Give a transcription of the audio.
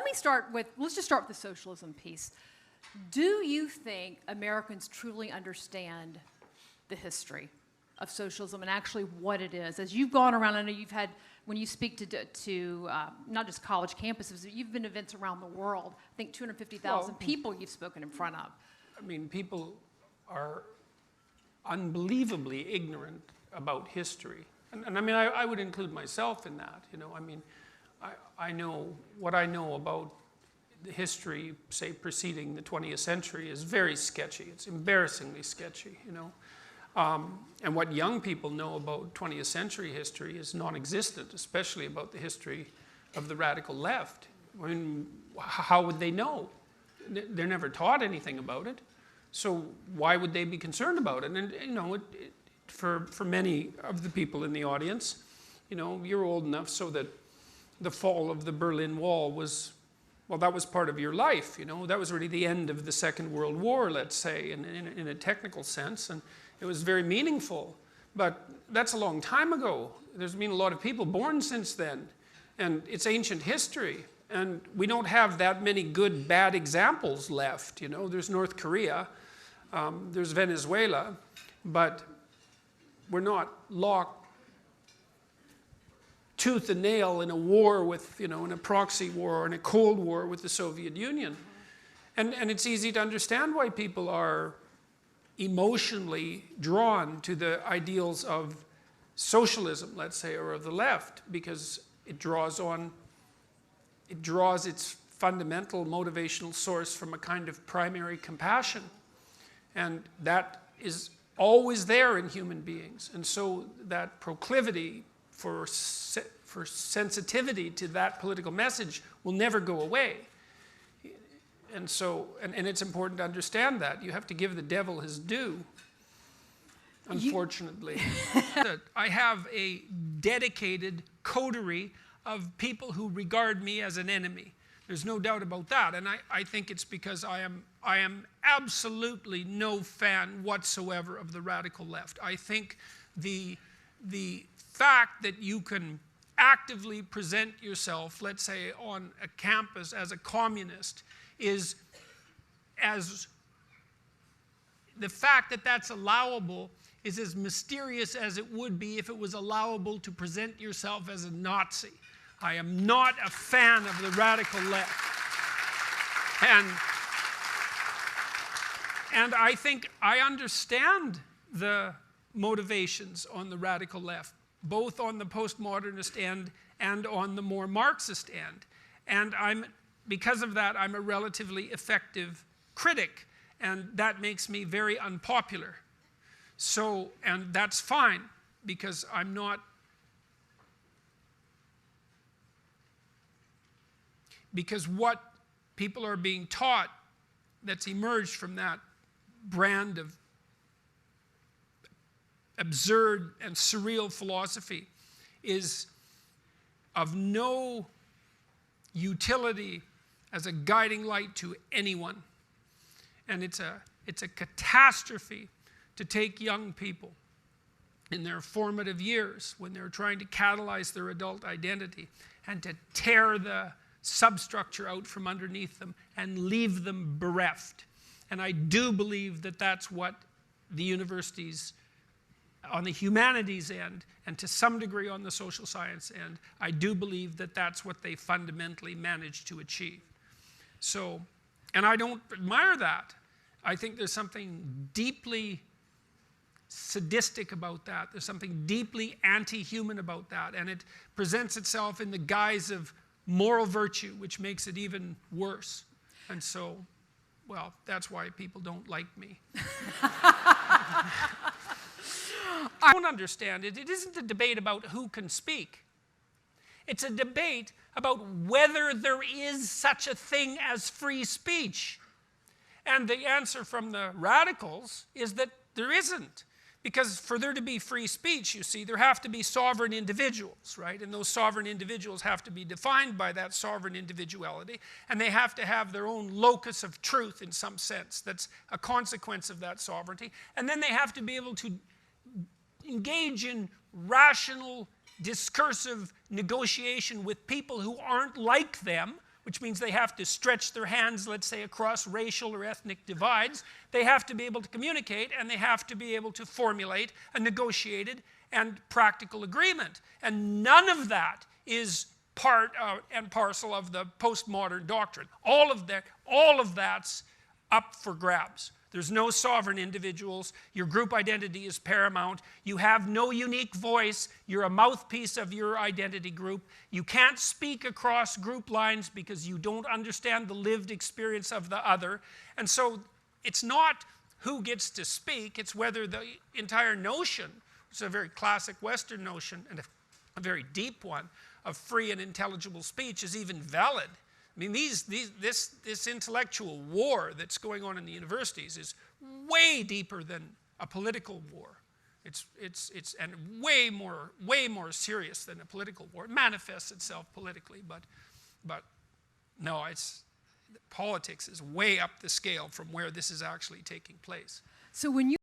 let's just start with the socialism piece. Do you think Americans truly understand the history of socialism and actually what it is? As you've gone around, I know you've had, when you speak to not just college campuses, you've been to events around the world. I think 250,000 people you've spoken in front of. I mean, people are unbelievably ignorant about history. And I mean, I would include myself in that, you know. I mean, I know what I know about the history, say, preceding the 20th century is very sketchy. It's embarrassingly sketchy, you know. And what young people know about 20th century history is non-existent, especially about the history of the radical left. I mean, how would they know? They're never taught anything about it. So why would they be concerned about it? And, you know, for many of the people in the audience, you know, you're old enough so that the fall of the Berlin Wall was, well, that was part of your life, you know. That was really the end of the Second World War, let's say, in a technical sense. And it was very meaningful. But that's a long time ago. There's been a lot of people born since then. And it's ancient history. And we don't have that many good, bad examples left, you know. There's North Korea, there's Venezuela, but we're not locked tooth and nail in a war with, you know, in a proxy war or in a Cold War with the Soviet Union. And it's easy to understand why people are emotionally drawn to the ideals of socialism, let's say, or of the left, because it draws its fundamental motivational source from a kind of primary compassion. And that is always there in human beings. And so that proclivity for sensitivity to that political message will never go away. And so, and it's important to understand that. You have to give the devil his due, unfortunately. I have a dedicated coterie of people who regard me as an enemy. There's no doubt about that. And I think it's because I am absolutely no fan whatsoever of the radical left. I think the fact that you can actively present yourself, let's say, on a campus as a communist is the fact that that's allowable is as mysterious as it would be if it was allowable to present yourself as a Nazi. I am not a fan of the radical left. And I think I understand the motivations on the radical left, both on the postmodernist end and on the more Marxist end. And because of that, I'm a relatively effective critic, and that makes me very unpopular. So, and that's fine, because I'm not, because what people are being taught that's emerged from that brand of absurd and surreal philosophy is of no utility as a guiding light to anyone. And it's a catastrophe to take young people in their formative years when they're trying to catalyze their adult identity and to tear the substructure out from underneath them and leave them bereft. And I do believe that that's what the universities on the humanities end, and to some degree on the social science end, I do believe that that's what they fundamentally managed to achieve. So, and I don't admire that. I think there's something deeply sadistic about that. There's something deeply anti-human about that. And it presents itself in the guise of moral virtue, which makes it even worse. And so, well, that's why people don't like me. I don't understand it. It isn't a debate about who can speak. It's a debate about whether there is such a thing as free speech. And the answer from the radicals is that there isn't. Because for there to be free speech, you see, there have to be sovereign individuals, right? And those sovereign individuals have to be defined by that sovereign individuality. And they have to have their own locus of truth in some sense. That's a consequence of that sovereignty. And then they have to be able to engage in rational, discursive negotiation with people who aren't like them, which means they have to stretch their hands, let's say, across racial or ethnic divides. They have to be able to communicate, and they have to be able to formulate a negotiated and practical agreement. And none of that is part and parcel of the postmodern doctrine. All of that's up for grabs. There's no sovereign individuals. Your group identity is paramount. You have no unique voice. You're a mouthpiece of your identity group. You can't speak across group lines because you don't understand the lived experience of the other. And so it's not who gets to speak, it's whether the entire notion, which is a very classic Western notion and a very deep one, of free and intelligible speech is even valid. I mean, this intellectual war that's going on in the universities is way deeper than a political war. It's and way more serious than a political war. It manifests itself politically, but no, politics is way up the scale from where this is actually taking place. So when you